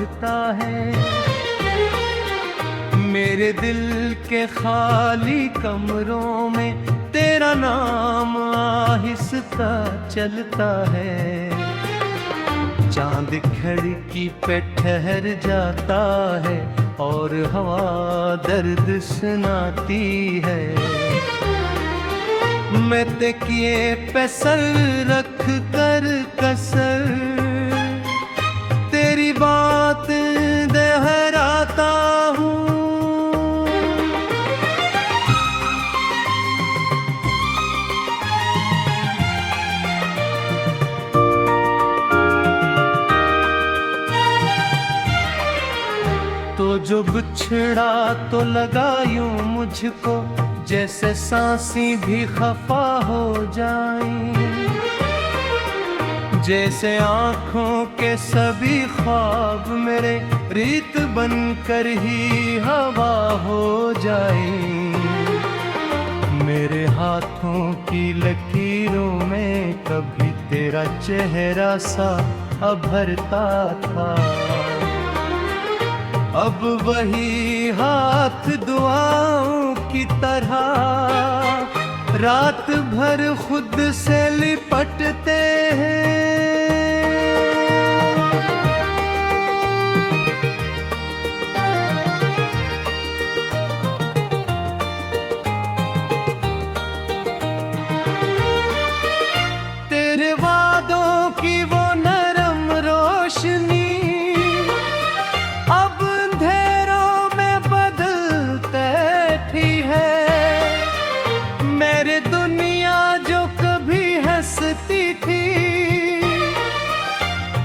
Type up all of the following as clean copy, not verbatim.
बढ़ता है। मेरे दिल के खाली कमरों में तेरा नाम आहिस्ता चलता है। चांद खिड़की पे ठहर जाता है और हवा दर्द सुनाती है। मैं तकिए पे सर रख कर कसर तेरी बात दोहराता हूँ। तो जो बिछड़ा तो लगा यूं मुझको जैसे सांसें भी खफा हो जाएं। जैसे आँखों के सभी ख्वाब मेरे रीत बनकर ही हवा हो जाएं। मेरे हाथों की लकीरों में कभी तेरा चेहरा सा अभरता था। अब वही हाथ दुआओं की तरह रात भर खुद से लिपटते हैं। तेरे वादों की वो नरम रोशनी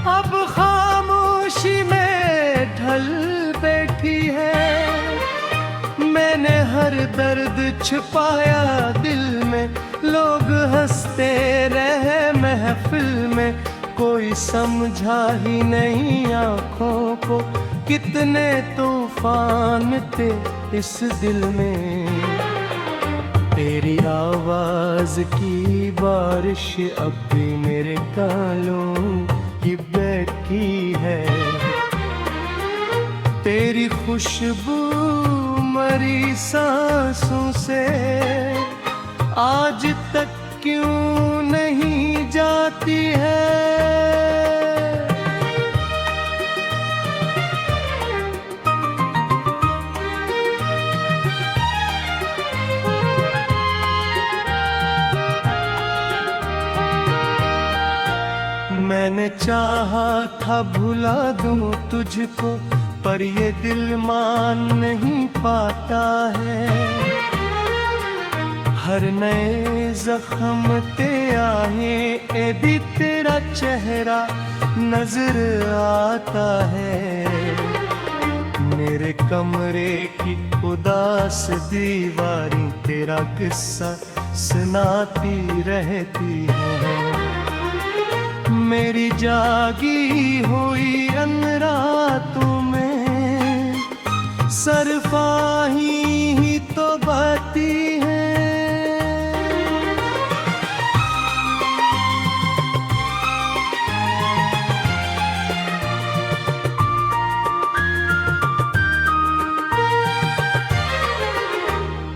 अब खामोशी में ढल बैठी है। मैंने हर दर्द छुपाया दिल में, लोग हंसते रहे महफिल में। कोई समझा ही नहीं आँखों को कितने तूफान थे इस दिल में। तेरी आवाज की बारिश अब भी मेरे गालों की बैठी है। तेरी खुशबू मरी सांसों से आज तक क्यों नहीं जाती है। मैंने चाहा था भुला दूं तुझको, पर ये दिल मान नहीं पाता है। हर नए जख्म ते आए ए भी तेरा चेहरा नजर आता है। मेरे कमरे की उदास दीवारें तेरा किस्सा सुनाती रहती है। मेरी जागी हुई अनरातों में सरफाही ही तो बाती है।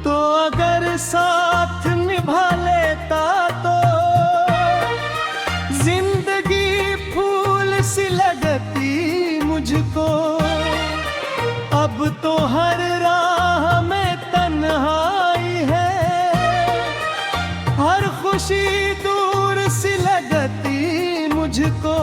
तो अगर साथ निभा लेता तो सी लगती मुझको। अब तो हर राह में तन्हाई है, हर खुशी दूर सी लगती मुझको।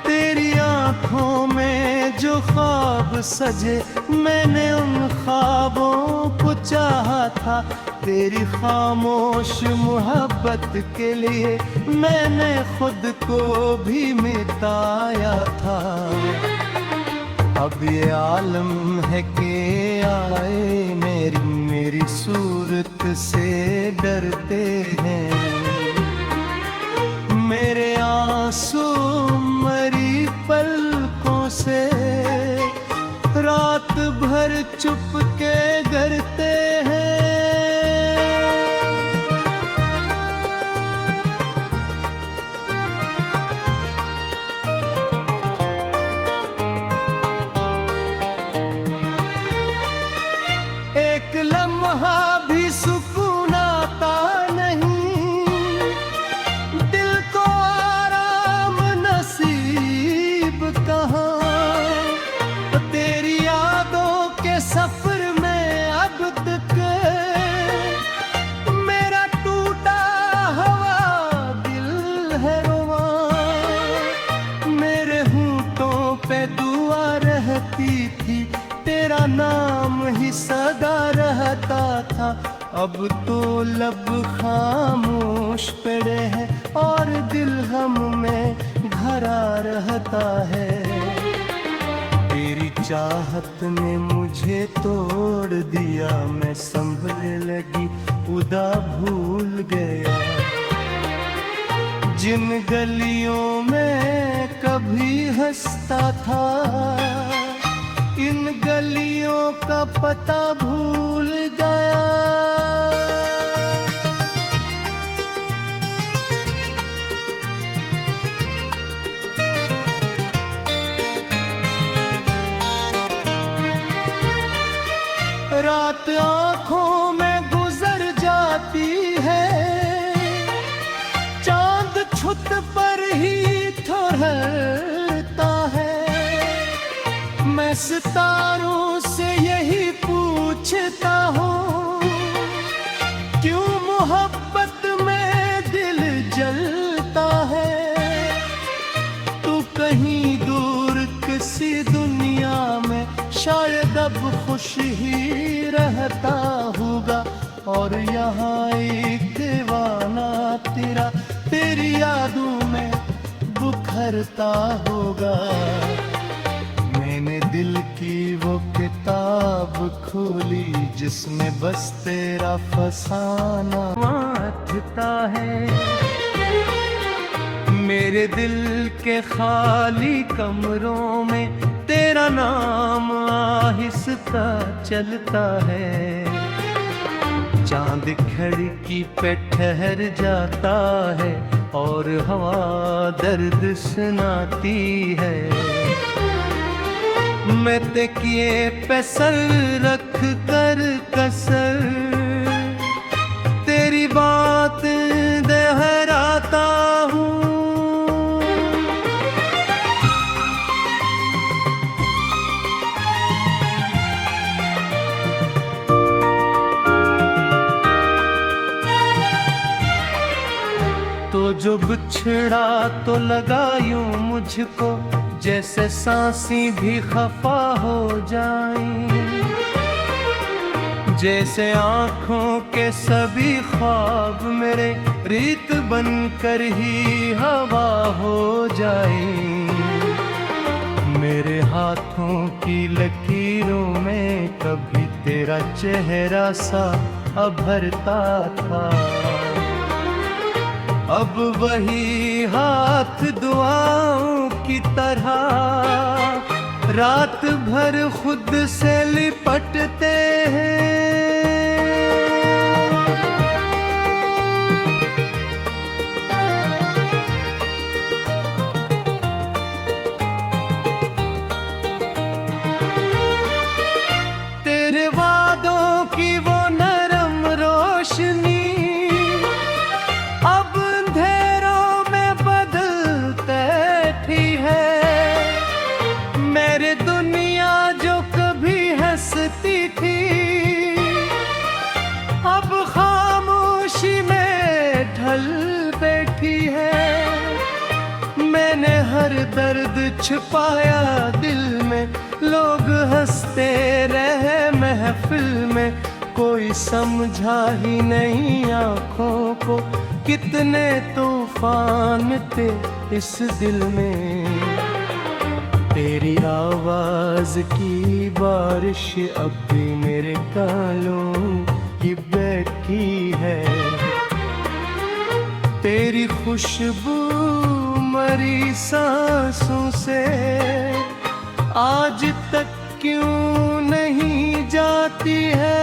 तेरी आँखों में जो ख्वाब सजे मैंने उन ख्वाबों को चाहा था। तेरी खामोश मोहब्बत के लिए मैंने खुद को भी मिटाया था। अब ये आलम है कि आए मेरी सूरत से डरते हैं। मेरे आंसू मरी पलकों से रात भर चुप के गिरते हैं। में दुआ रहती थी, तेरा नाम ही सदा रहता था। अब तो लब खामोश पड़े हैं और दिल हम में भरा रहता है। तेरी चाहत ने मुझे तोड़ दिया, मैं संभलने लगी खुदा भूल गया। जिन गलियों में कभी हंसता था, इन गलियों का पता भूल गया। रात आंखों में गुजर जाती है, चांद छुत पर ही ठहरता है। मैं सितारों से यही पूछता हूँ, क्यों मोहब्बत में दिल जलता है। तू कहीं दूर किसी दुनिया में शायद अब खुश ही रहता होगा, और यहाँ एक दीवाना तेरा तेरी यादों में बुखरता होगा। मैंने दिल की वो किताब खोली, जिसमें बस तेरा फसाना वाथता है। मेरे दिल के खाली कमरों में तेरा नाम आहिस्ता चलता है। चांद खिड़की पे ठहर जाता है और हवा दर्द सुनाती है। मैं तकिए पे सर रख कर कसर तेरी बात दोहराता हूँ। तो जो बिछड़ा तो लगा यूं मुझको, जैसे सांसें भी खफा हो जाएं। जैसे आँखों के सभी ख्वाब मेरे रीत बनकर ही हवा हो जाएं। मेरे हाथों की लकीरों में कभी तेरा चेहरा सा अभरता था, अब वही हाथ दुआओं की तरह रात भर खुद से लिपटते हैं। तेरे वादों की वो नरम रोशनी अब अंधेरों में बदल बैठी है। मेरे दुनिया जो कभी हंसती थी, अब खामोशी में ढल बैठी है। मैंने हर दर्द छुपाया दिल में, लोग हंसते रहे महफिल में। कोई समझा ही नहीं आँखों को, कितने तूफान थे इस दिल में। तेरी आवाज की बारिश अब भी मेरे कानों की बैठी है। तेरी खुशबू मरी सांसों से आज तक क्यों नहीं जाती है।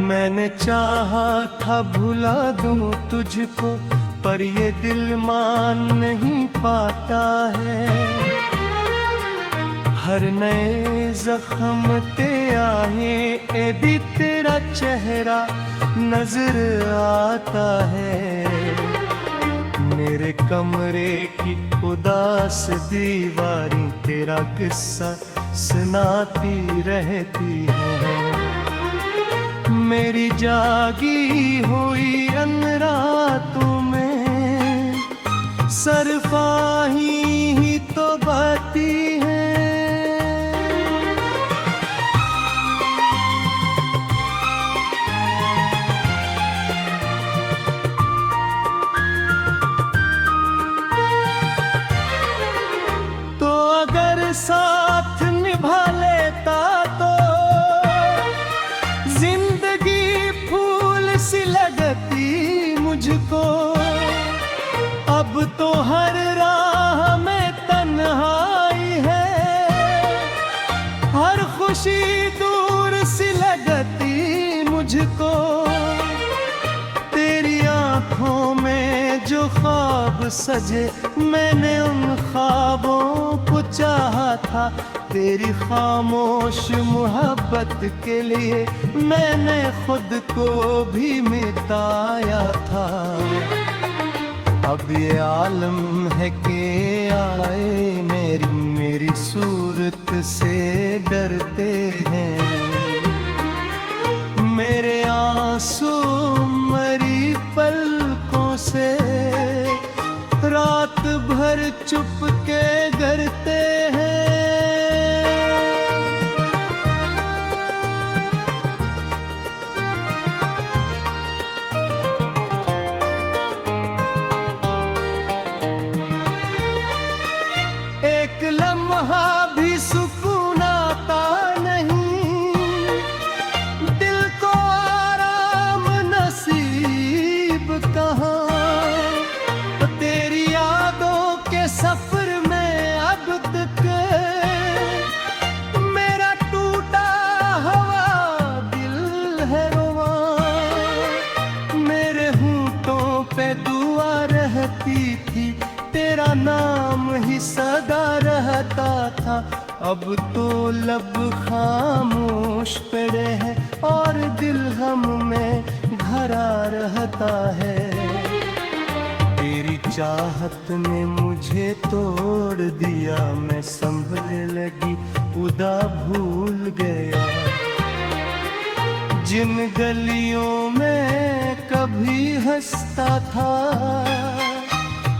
मैंने चाहा था भुला दूं तुझको, पर ये दिल मान नहीं पाता है। हर नए जख्म ते आए ए भी तेरा चेहरा नजर आता है। मेरे कमरे की उदास दीवारें तेरा तेरा किस्सा सुनाती रहती है। मेरी जागी हुई अन रातों में सरफाही ही तो बहती है। तो अगर साथ निभा लेता तो जिंदगी फूल सी लगती मुझको। अब तो हर राह में तन्हाई है, हर खुशी दूर सी लगती मुझको। तेरी आंखों में जो ख्वाब सजे मैंने उन ख्वाबों को चाहा था। तेरी खामोश मोहब्बत के लिए मैंने खुद को भी मिटाया था। अब ये आलम है कि आए मेरी सूरत से डरते हैं। मेरे आंसू मरी पलकों से रात भर चुप के गिरते हैं। एक लम्हा भी सुकून आता नहीं, दिल को आराम नसीब कहाँ। तेरी यादों के सफर में अब तक मेरा टूटा हुआ दिल है रोवा। मेरे होंठों पे दुआ रहती थी, तेरा नाम ही सदा रहता था। अब तो लब खामोश पड़े हैं और दिल हम में भरा रहता है। तेरी चाहत ने मुझे तोड़ दिया, मैं संभलने लगी खुदा भूल गया। जिन गलियों में कभी हंसता था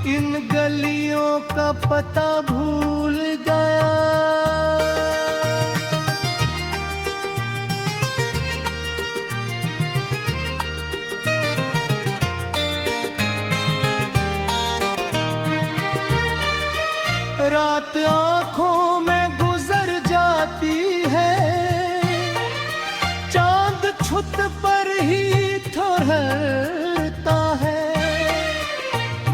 इन गलियों का पता भूल गया। रात आंखों में गुजर जाती है, चांद छुत पर ही ठहरता है।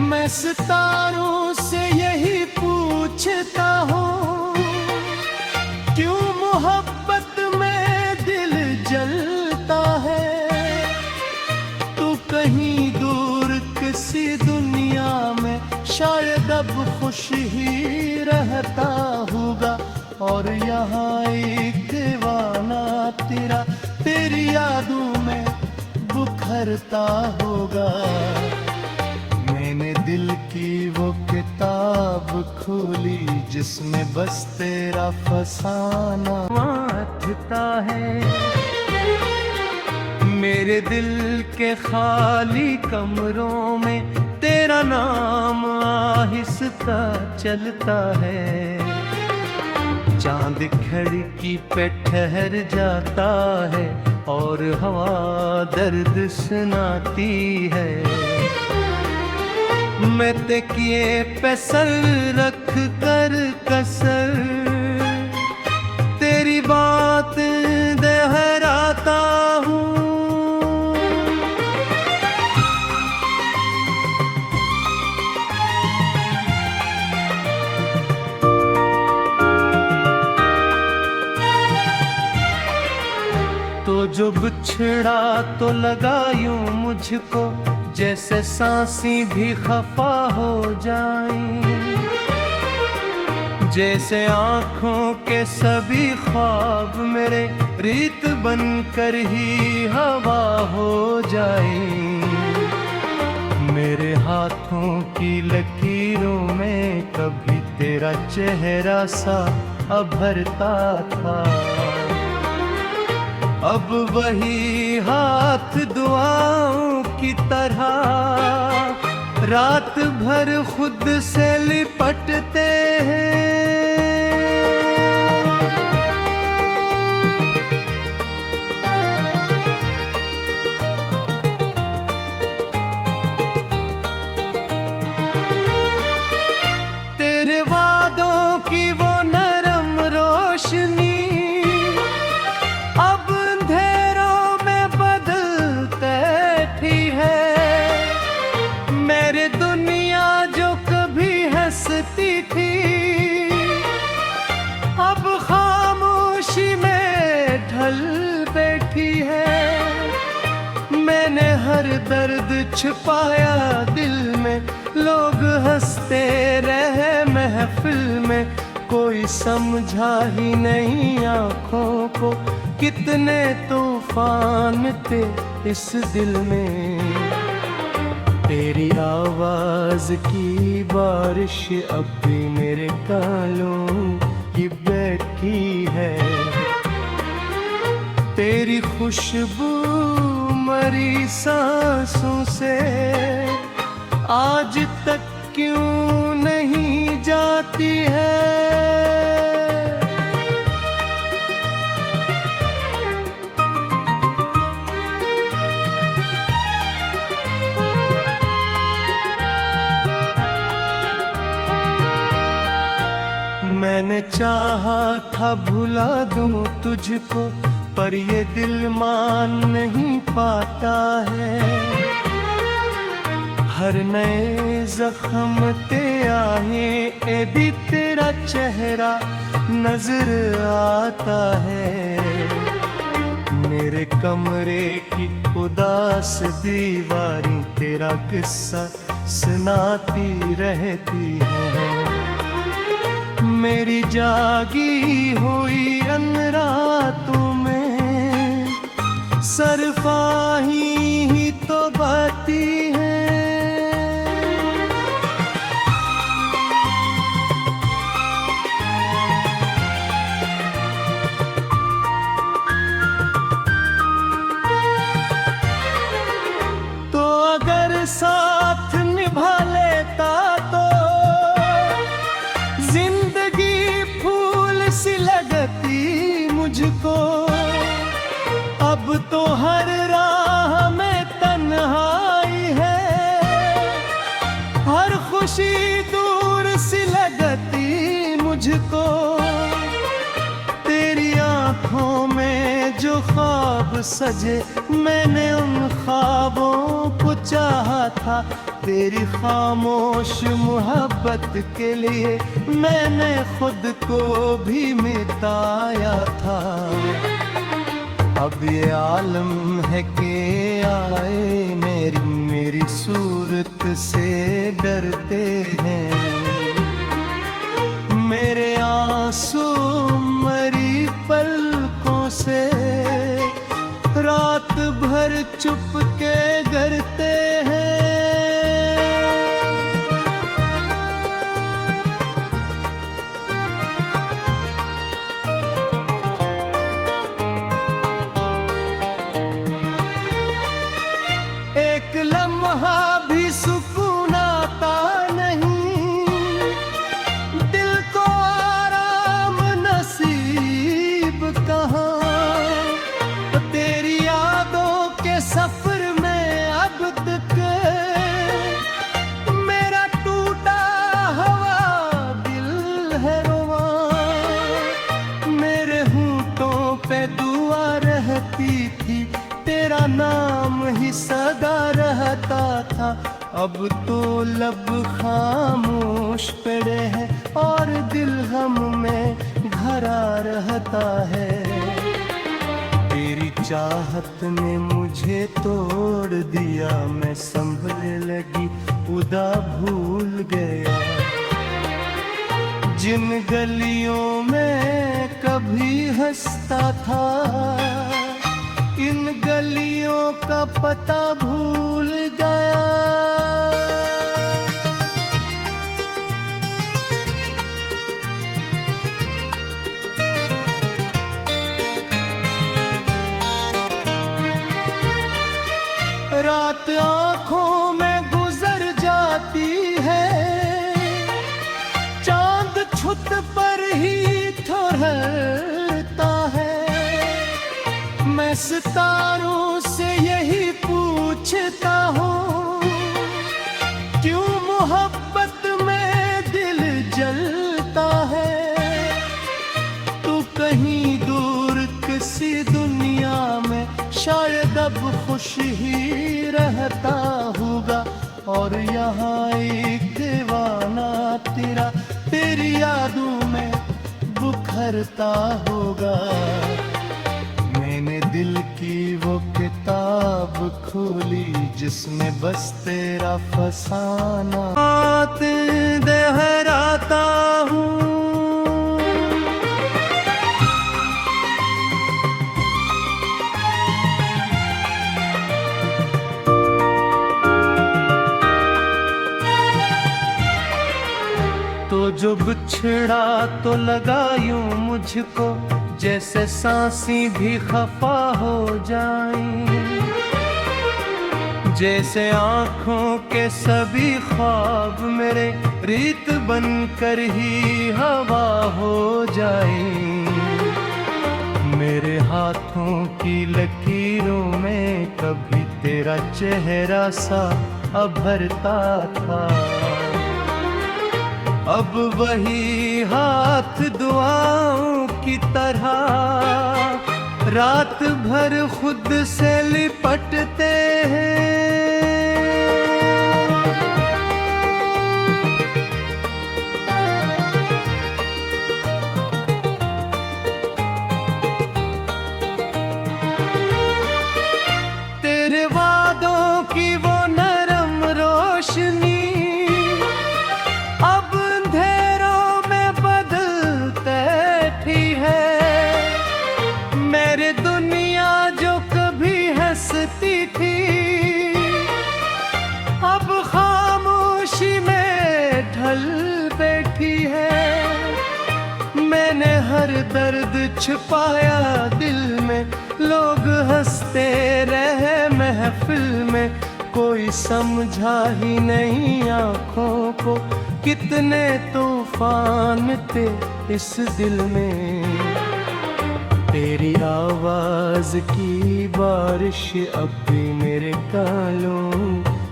मैं सितारों से यही पूछता हूँ, क्यों मोहब्बत में दिल जलता है। तू कहीं दूर किसी दुनिया में शायद अब खुश ही रहता होगा, और यहाँ एक दीवाना तेरा तेरी यादों में बुखरता होगा। मैंने दिल की वो किताब खोली जिसमें बस तेरा फसाना वाथता है। मेरे दिल के खाली कमरों में तेरा नाम आहिस्ता चलता है। चांद खिड़की पे ठहर जाता है और हवा दर्द सुनाती है। मैं तकिए पे सर रख कर कसर तेरी बात दोहराता हूँ। तो जो बिछड़ा तो लगा यूं मुझको, जैसे सांसी भी खफा हो जाएं। जैसे आँखों के सभी ख्वाब मेरे रीत बनकर ही हवा हो जाएं। मेरे हाथों की लकीरों में कभी तेरा चेहरा सा अभरता था। अब वही हाथ दुआओं की तरह रात भर खुद से लिपटते हैं। तेरे वादों की वो नरम रोशनी अब अंधेरों में बदल बैठी है। मेरे दुनिया जो कभी हंसती थी अब खामोशी में ढल बैठी है। मैंने हर दर्द छुपाया दिल में, लोग हंसते रहे महफिल में, कोई समझा ही नहीं आँखों को कितने तूफान थे इस दिल में। तेरी आवाज की बारिश अब भी मेरे कानों की बैठी है। तेरी खुशबू मरी सांसों से आज तक क्यों नहीं जाती है। मैंने चाहा था भुला दूं तुझको, पर ये दिल मान नहीं पाता है। हर नए जख्म ते आए ए भी तेरा चेहरा नजर आता है। मेरे कमरे की उदास दीवारें तेरा किस्सा सुनाती रहती है। मेरी जागी हुई अन रातों में सरफाही ही तो बाती है। तो अगर साथ निभा लेता तो जिंदगी फूल सी लगती मुझको। अब तो हर राह में तन्हाई है, हर खुशी दूर सी लगती मुझको। तेरी आँखों में जो ख्वाब सजे मैंने उन ख्वाबों को चाहा था। तेरी खामोश मोहब्बत के लिए मैंने खुद को भी मिटाया था। अब ये आलम है कि आए मेरी सूरत से डरते हैं। मेरे आंसू मरी पलकों से रात भर चुप के गिरते हैं। एक लम्हा भी सुकून आता नहीं, दिल को आराम नसीब कहाँ। तेरी यादों के सफर में अब तक मेरा टूटा हुआ दिल है रोवा। मेरे होंठों पे दुआ रहती थी, तेरा नाम ही सदा रहता था। अब तो लब खामोश पड़े हैं और दिल हम में भरा रहता है। तेरी चाहत ने मुझे तोड़ दिया, मैं संभलने लगी खुदा भूल गया। जिन गलियों में कभी हंसता था इन गलियों का पता भूल गया। ठहरता है। मैं सितारों से यही पूछता हूँ, क्यों मोहब्बत में दिल जलता है। तू कहीं दूर किसी दुनिया में शायद अब खुश ही रहता होगा, और यहाँ एक दीवाना तेरा तेरी यादों में बुखरता होगा। मैंने दिल की वो किताब खोली जिसमें बस तेरा फसाना बात दोहराता हूँ। तो जो बिछड़ा तो लगा यूं मुझको, जैसे सांसें भी खफा हो जाएं, जैसे आँखों के सभी ख्वाब मेरे रीत बनकर ही हवा हो जाएं। मेरे हाथों की लकीरों में कभी तेरा चेहरा सा अभरता था, अब वही हाथ दुआओं की तरह रात भर खुद से लिपटते हैं। तेरे वादों की वो नरम रोशनी अब अंधेरों में बदल बैठी है। मेरी दुनिया जो कभी हंसती थी अब खामोशी में ढल बैठी है। मैंने हर दर्द छुपाया दिल में, लोग हंसते रहे महफिल में, कोई समझा ही नहीं आँखों को कितने तूफान थे इस दिल में। तेरी आवाज की बारिश अब भी मेरे कानों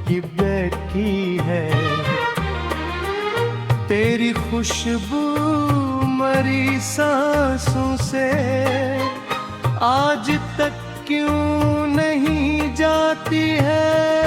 की बैठी है। तेरी खुशबू मरी सांसों से आज तक क्यों नहीं जाती है।